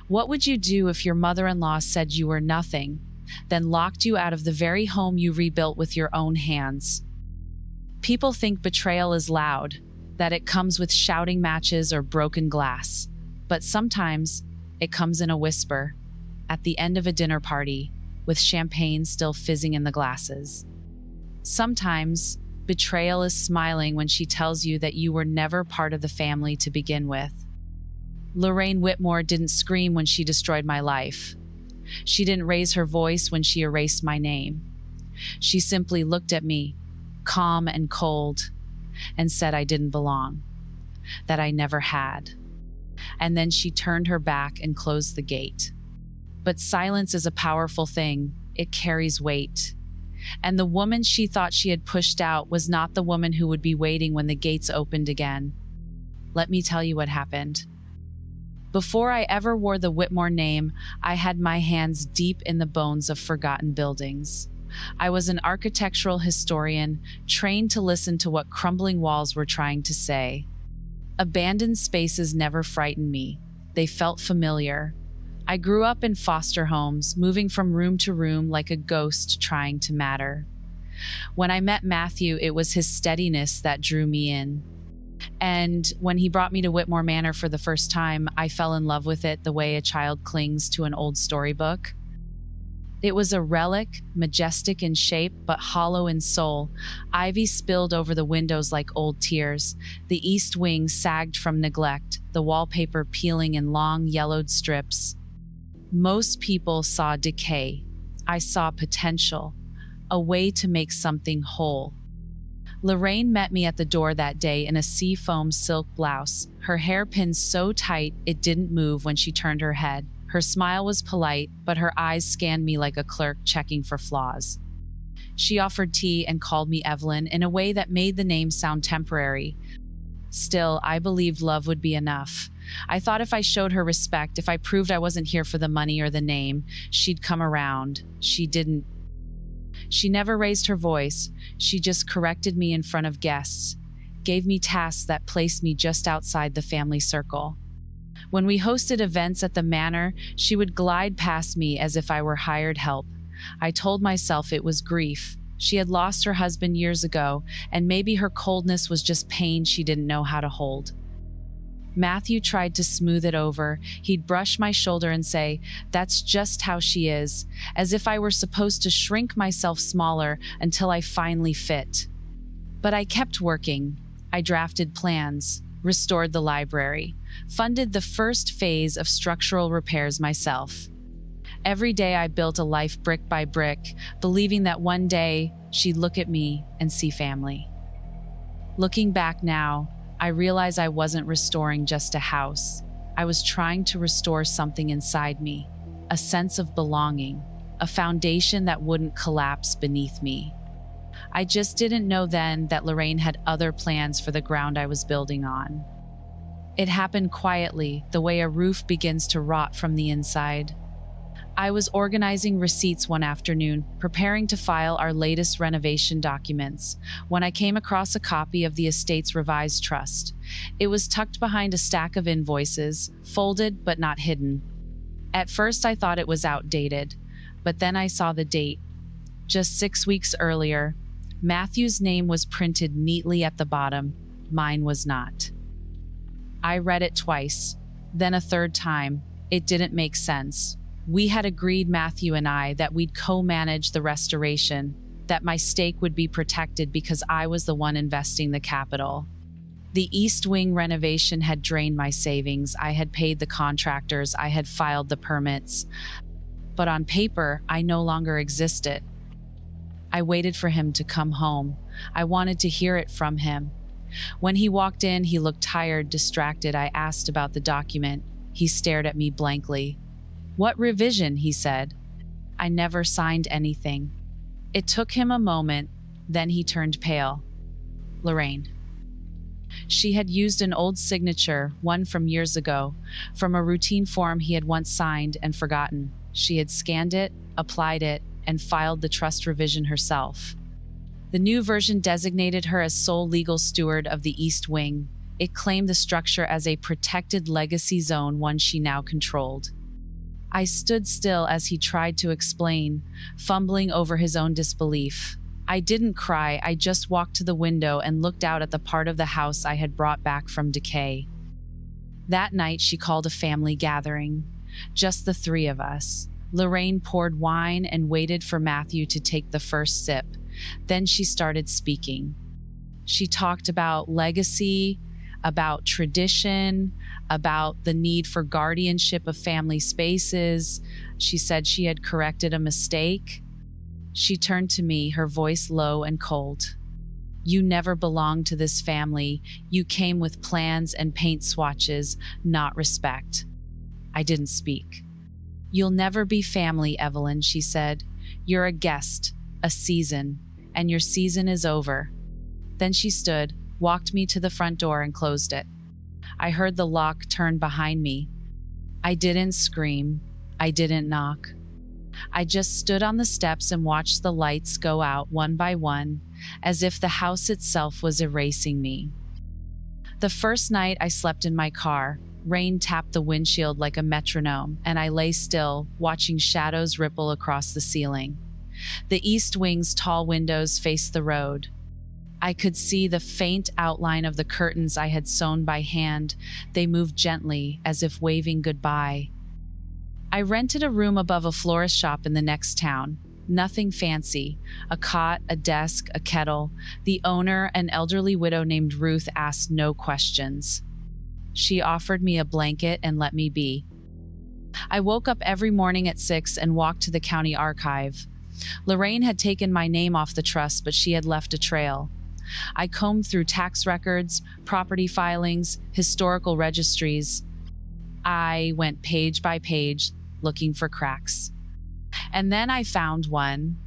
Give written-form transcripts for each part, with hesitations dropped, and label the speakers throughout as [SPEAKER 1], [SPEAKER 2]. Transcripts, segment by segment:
[SPEAKER 1] What would you do if your mother-in-law said you were nothing, then locked you out of the very home you rebuilt with your own hands? People think betrayal is loud, that it comes with shouting matches or broken glass. But sometimes it comes in a whisper, at the end of a dinner party, with champagne still fizzing in the glasses. Sometimes betrayal is smiling when she tells you that you were never part of the family to begin with. Lorraine Whitmore didn't scream when she destroyed my life. She didn't raise her voice when she erased my name. She simply looked at me, calm and cold, and said I didn't belong, that I never had. And then she turned her back and closed the gate. But silence is a powerful thing. It carries weight. And the woman she thought she had pushed out was not the woman who would be waiting when the gates opened again. Let me tell you what happened. Before I ever wore the Whitmore name, I had my hands deep in the bones of forgotten buildings. I was an architectural historian, trained to listen to what crumbling walls were trying to say. Abandoned spaces never frightened me. They felt familiar. I grew up in foster homes, moving from room to room like a ghost trying to matter. When I met Matthew, it was his steadiness that drew me in. And when he brought me to Whitmore Manor for the first time, I fell in love with it the way a child clings to an old storybook. It was a relic, majestic in shape, but hollow in soul. Ivy spilled over the windows like old tears. The east wing sagged from neglect, the wallpaper peeling in long, yellowed strips. Most people saw decay. I saw potential, a way to make something whole. Lorraine met me at the door that day in a seafoam silk blouse, her hair pinned so tight it didn't move when she turned her head. Her smile was polite, but her eyes scanned me like a clerk checking for flaws. She offered tea and called me Evelyn in a way that made the name sound temporary. Still, I believed love would be enough. I thought if I showed her respect, if I proved I wasn't here for the money or the name, she'd come around. She didn't. She never raised her voice. She just corrected me in front of guests, gave me tasks that placed me just outside the family circle. When we hosted events at the manor, she would glide past me as if I were hired help. I told myself it was grief. She had lost her husband years ago, and maybe her coldness was just pain she didn't know how to hold. Matthew tried to smooth it over. He'd brush my shoulder and say, "That's just how she is," as if I were supposed to shrink myself smaller until I finally fit. But I kept working. I drafted plans, restored the library, funded the first phase of structural repairs myself. Every day I built a life brick by brick, believing that one day she'd look at me and see family. Looking back now, I realize I wasn't restoring just a house. I was trying to restore something inside me, a sense of belonging, a foundation that wouldn't collapse beneath me. I just didn't know then that Lorraine had other plans for the ground I was building on. It happened quietly, the way a roof begins to rot from the inside. I was organizing receipts one afternoon, preparing to file our latest renovation documents, when I came across a copy of the estate's revised trust. It was tucked behind a stack of invoices, folded but not hidden. At first I thought it was outdated, but then I saw the date. Just 6 weeks earlier, Matthew's name was printed neatly at the bottom. Mine was not. I read it twice, then a third time. It didn't make sense. We had agreed, Matthew and I, that we'd co-manage the restoration, that my stake would be protected because I was the one investing the capital. The East Wing renovation had drained my savings. I had paid the contractors. I had filed the permits. But on paper, I no longer existed. I waited for him to come home. I wanted to hear it from him. When he walked in, he looked tired, distracted. I asked about the document. He stared at me blankly. "What revision?" he said. "I never signed anything." It took him a moment, then he turned pale. Lorraine. She had used an old signature, one from years ago, from a routine form he had once signed and forgotten. She had scanned it, applied it, and filed the trust revision herself. The new version designated her as sole legal steward of the East Wing. It claimed the structure as a protected legacy zone, one she now controlled. I stood still as he tried to explain, fumbling over his own disbelief. I didn't cry, I just walked to the window and looked out at the part of the house I had brought back from decay. That night, she called a family gathering. Just the three of us. Lorraine poured wine and waited for Matthew to take the first sip. Then she started speaking. She talked about legacy, about tradition, about the need for guardianship of family spaces. She said she had corrected a mistake. She turned to me, her voice low and cold. You never belonged to this family. You came with plans and paint swatches, not respect. I didn't speak. You'll never be family, Evelyn, she said. You're a guest, a season, and your season is over. Then she stood, walked me to the front door and closed it. I heard the lock turn behind me. I didn't scream. I didn't knock. I just stood on the steps and watched the lights go out one by one, as if the house itself was erasing me. The first night I slept in my car. Rain tapped the windshield like a metronome, and I lay still, watching shadows ripple across the ceiling. The east wing's tall windows faced the road. I could see the faint outline of the curtains I had sewn by hand. They moved gently, as if waving goodbye. I rented a room above a florist shop in the next town. Nothing fancy. A cot, a desk, a kettle. The owner, an elderly widow named Ruth, asked no questions. She offered me a blanket and let me be. I woke up every morning at 6 and walked to the county archive. Lorraine had taken my name off the trust, but she had left a trail. I combed through tax records, property filings, historical registries. I went page by page, looking for cracks. And then I found one.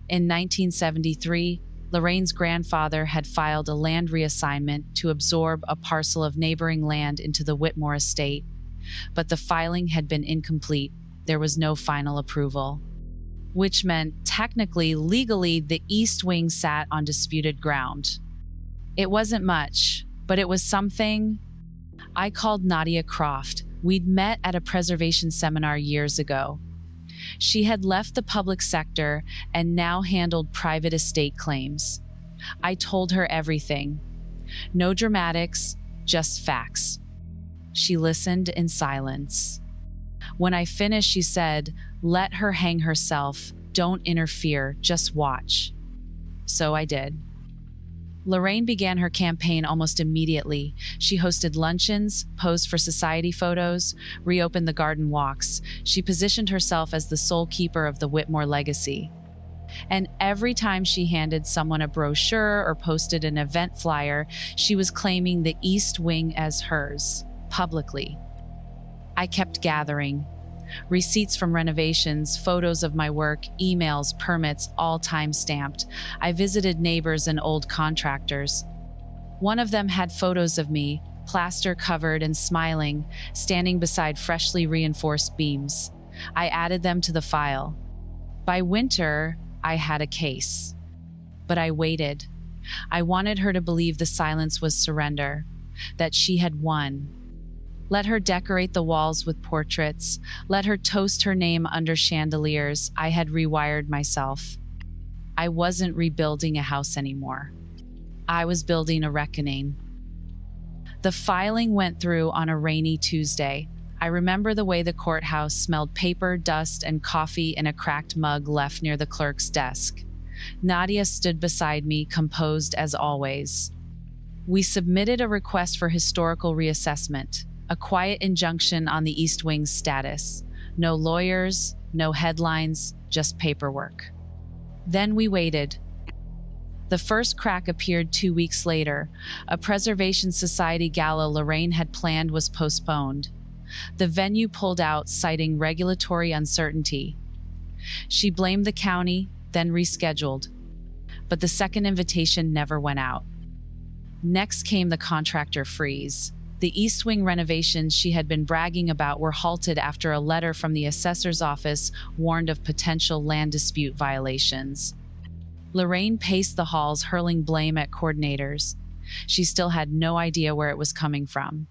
[SPEAKER 1] In 1973, Lorraine's grandfather had filed a land reassignment to absorb a parcel of neighboring land into the Whitmore estate, but the filing had been incomplete. There was no final approval, which meant technically, legally, the East Wing sat on disputed ground. It wasn't much, but it was something. I called Nadia Croft. We'd met at a preservation seminar years ago. She had left the public sector and now handled private estate claims. I told her everything. No dramatics, just facts. She listened in silence. When I finished, she said, "Let her hang herself. Don't interfere, just watch." So I did. Lorraine began her campaign almost immediately. She hosted luncheons, posed for society photos, reopened the garden walks. She positioned herself as the sole keeper of the Whitmore legacy. And every time she handed someone a brochure or posted an event flyer, she was claiming the East Wing as hers, publicly. I kept gathering. Receipts from renovations, photos of my work, emails, permits, all time-stamped. I visited neighbors and old contractors. One of them had photos of me, plaster-covered and smiling, standing beside freshly reinforced beams. I added them to the file. By winter, I had a case. But I waited. I wanted her to believe the silence was surrender, that she had won. Let her decorate the walls with portraits. Let her toast her name under chandeliers. I had rewired myself. I wasn't rebuilding a house anymore. I was building a reckoning. The filing went through on a rainy Tuesday. I remember the way the courthouse smelled paper, dust, and coffee in a cracked mug left near the clerk's desk. Nadia stood beside me, composed as always. We submitted a request for historical reassessment. A quiet injunction on the East Wing's status. No lawyers, no headlines, just paperwork. Then we waited. The first crack appeared 2 weeks later. A Preservation Society gala Lorraine had planned was postponed. The venue pulled out, citing regulatory uncertainty. She blamed the county, then rescheduled. But the second invitation never went out. Next came the contractor freeze. The East Wing renovations she had been bragging about were halted after a letter from the assessor's office warned of potential land dispute violations. Lorraine paced the halls, hurling blame at coordinators. She still had no idea where it was coming from.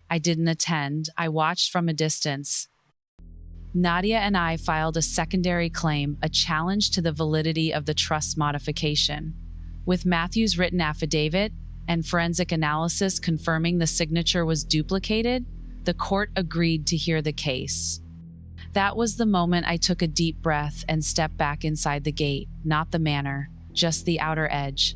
[SPEAKER 1] I didn't attend. I watched from a distance. Nadia and I filed a secondary claim, a challenge to the validity of the trust modification. With Matthew's written affidavit and forensic analysis confirming the signature was duplicated, the court agreed to hear the case. That was the moment I took a deep breath and stepped back inside the gate, not the manor, just the outer edge.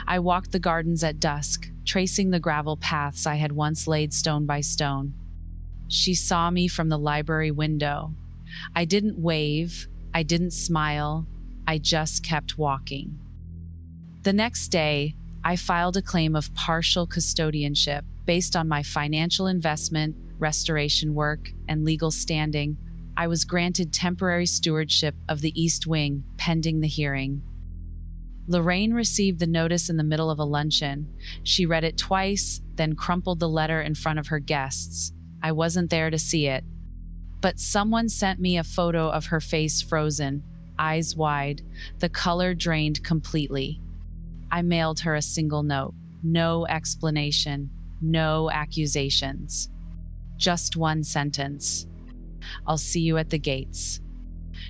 [SPEAKER 1] I walked the gardens at dusk, tracing the gravel paths I had once laid stone by stone. She saw me from the library window. I didn't wave, I didn't smile, I just kept walking. The next day, I filed a claim of partial custodianship based on my financial investment, restoration work, and legal standing. I was granted temporary stewardship of the East Wing pending the hearing. Lorraine received the notice in the middle of a luncheon. She read it twice, then crumpled the letter in front of her guests. I wasn't there to see it. But someone sent me a photo of her face frozen, eyes wide, the color drained completely. I mailed her a single note. No explanation, no accusations. Just one sentence. I'll see you at the gates.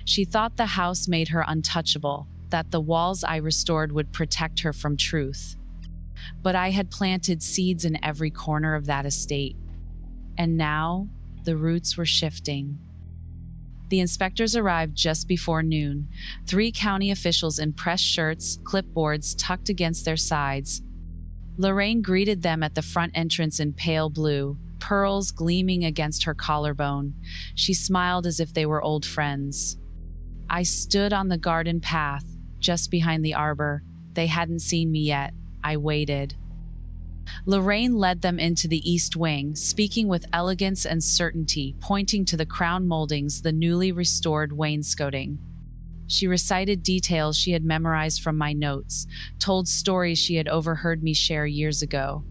[SPEAKER 1] She thought the house made her untouchable, that the walls I restored would protect her from truth. But I had planted seeds in every corner of that estate. And now, the roots were shifting. The inspectors arrived just before noon. 3 county officials in pressed shirts, clipboards tucked against their sides. Lorraine greeted them at the front entrance in pale blue, pearls gleaming against her collarbone. She smiled as if they were old friends. I stood on the garden path, just behind the arbor. They hadn't seen me yet. I waited. Lorraine led them into the East Wing, speaking with elegance and certainty, pointing to the crown moldings, the newly restored wainscoting. She recited details she had memorized from my notes, told stories she had overheard me share years ago.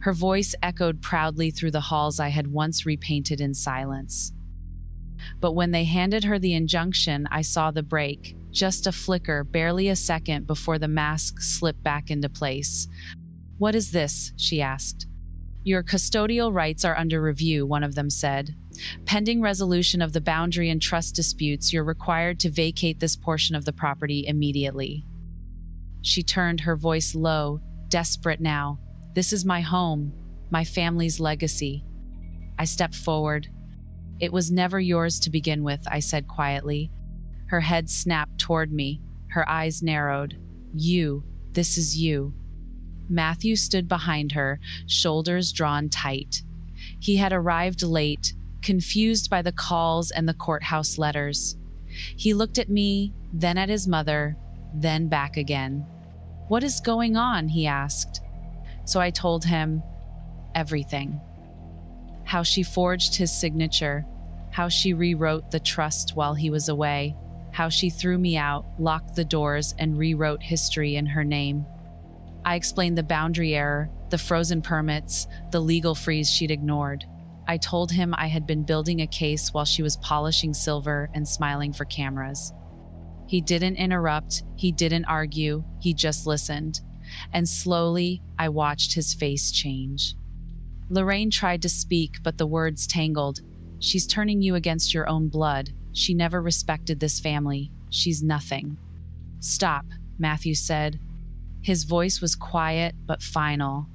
[SPEAKER 1] Her voice echoed proudly through the halls I had once repainted in silence. But when they handed her the injunction, I saw the break, just a flicker, barely a second before the mask slipped back into place. "What is this?" she asked. "Your custodial rights are under review," one of them said. "Pending resolution of the boundary and trust disputes, you're required to vacate this portion of the property immediately." She turned, her voice low, desperate now. "This is my home, my family's legacy." I stepped forward. "It was never yours to begin with," I said quietly. Her head snapped toward me, her eyes narrowed. This is you." Matthew stood behind her, shoulders drawn tight. He had arrived late, confused by the calls and the courthouse letters. He looked at me, then at his mother, then back again. "What is going on?" he asked. So I told him everything. How she forged his signature, how she rewrote the trust while he was away, how she threw me out, locked the doors, and rewrote history in her name. I explained the boundary error, the frozen permits, the legal freeze she'd ignored. I told him I had been building a case while she was polishing silver and smiling for cameras. He didn't interrupt, he didn't argue, he just listened. And slowly, I watched his face change. Lorraine tried to speak, but the words tangled. "She's turning you against your own blood. She never respected this family. She's nothing." "Stop," Matthew said. His voice was quiet but final.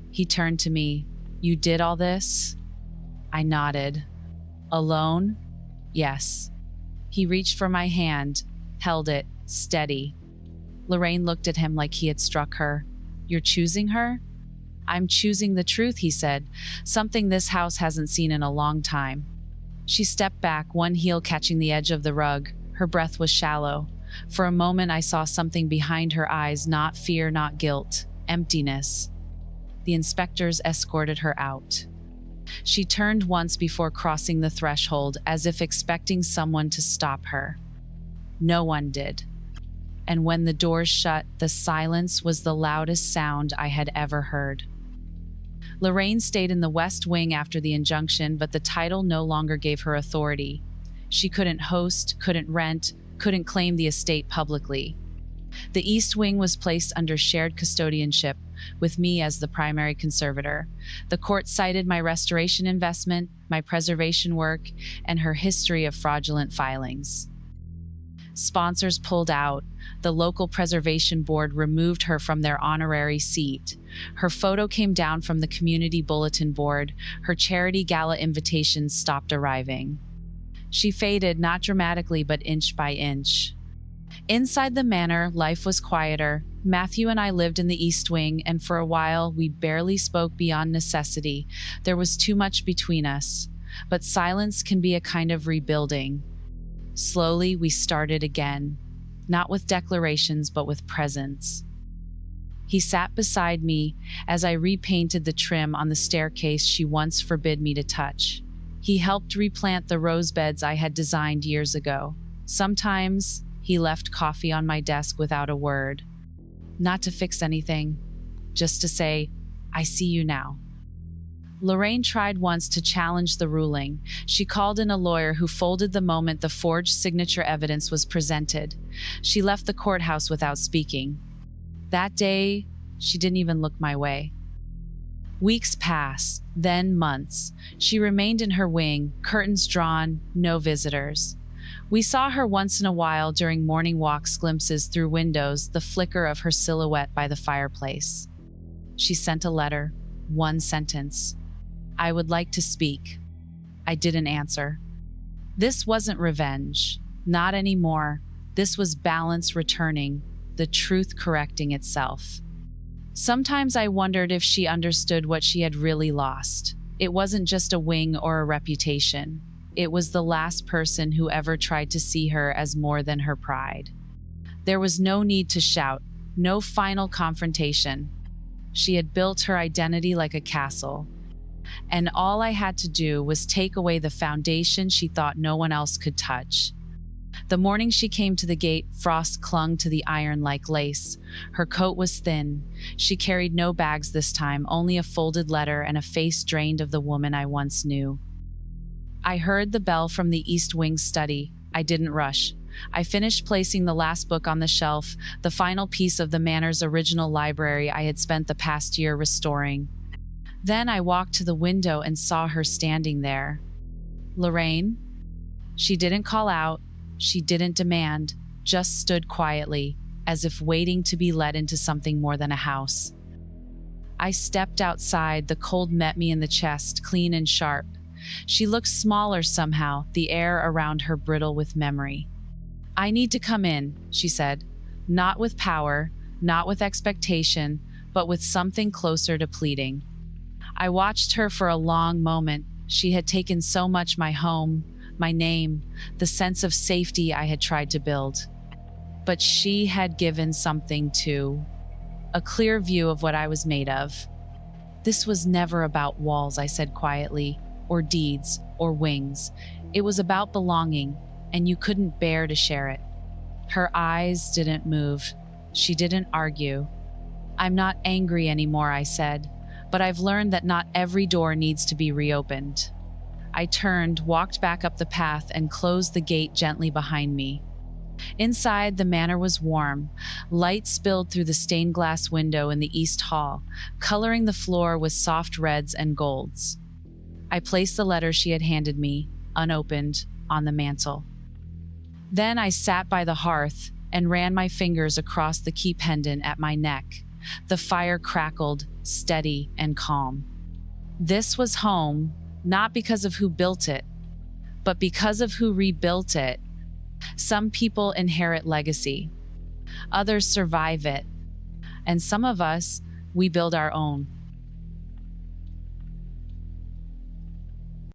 [SPEAKER 1] He turned to me. "You did all this?" I nodded. "Alone?" "Yes." He reached for my hand, held it, steady. Lorraine looked at him like he had struck her. "You're choosing her?" "I'm choosing the truth," he said, "something this house hasn't seen in a long time." She stepped back, one heel catching the edge of the rug. Her breath was shallow. For a moment, I saw something behind her eyes, not fear, not guilt, emptiness. The inspectors escorted her out. She turned once before crossing the threshold, as if expecting someone to stop her. No one did. And when the doors shut, the silence was the loudest sound I had ever heard. Lorraine stayed in the West Wing after the injunction, but the title no longer gave her authority. She couldn't host, couldn't rent, couldn't claim the estate publicly. The East Wing was placed under shared custodianship, with me as the primary conservator. The court cited my restoration investment, my preservation work, and her history of fraudulent filings. Sponsors pulled out. The local preservation board removed her from their honorary seat. Her photo came down from the community bulletin board. Her charity gala invitations stopped arriving. She faded, not dramatically, but inch by inch. Inside the manor, life was quieter. Matthew and I lived in the East Wing, and for a while, we barely spoke beyond necessity. There was too much between us. But silence can be a kind of rebuilding. Slowly, we started again. Not with declarations, but with presence. He sat beside me as I repainted the trim on the staircase she once forbid me to touch. He helped replant the rose beds I had designed years ago. Sometimes, he left coffee on my desk without a word. Not to fix anything, just to say, "I see you now." Lorraine tried once to challenge the ruling. She called in a lawyer who folded the moment the forged signature evidence was presented. She left the courthouse without speaking. That day, she didn't even look my way. Weeks passed, then months. She remained in her wing, curtains drawn, no visitors. We saw her once in a while during morning walks, glimpses through windows, the flicker of her silhouette by the fireplace. She sent a letter, one sentence. "I would like to speak." I didn't answer. This wasn't revenge. Not anymore. This was balance returning, the truth correcting itself. Sometimes I wondered if she understood what she had really lost. It wasn't just a wing or a reputation. It was the last person who ever tried to see her as more than her pride. There was no need to shout, no final confrontation. She had built her identity like a castle, and all I had to do was take away the foundation she thought no one else could touch. The morning she came to the gate, frost clung to the iron like lace. Her coat was thin. She carried no bags this time, only a folded letter and a face drained of the woman I once knew. I heard the bell from the East Wing study. I didn't rush. I finished placing the last book on the shelf, the final piece of the manor's original library I had spent the past year restoring. Then I walked to the window and saw her standing there. "Lorraine?" She didn't call out. She didn't demand, just stood quietly, as if waiting to be let into something more than a house. I stepped outside. The cold met me in the chest, clean and sharp. She looked smaller somehow, the air around her brittle with memory. "I need to come in," she said. Not with power, not with expectation, but with something closer to pleading. I watched her for a long moment. She had taken so much: my home, my name, the sense of safety I had tried to build. But she had given something too, a clear view of what I was made of. "This was never about walls," I said quietly, "or deeds, or wings. It was about belonging, and you couldn't bear to share it." Her eyes didn't move. She didn't argue. "I'm not angry anymore," I said, "but I've learned that not every door needs to be reopened." I turned, walked back up the path, and closed the gate gently behind me. Inside, the manor was warm. Light spilled through the stained glass window in the east hall, coloring the floor with soft reds and golds. I placed the letter she had handed me, unopened, on the mantel. Then I sat by the hearth and ran my fingers across the key pendant at my neck. The fire crackled, steady and calm. This was home, not because of who built it, but because of who rebuilt it. Some people inherit legacy. Others survive it. And some of us, we build our own.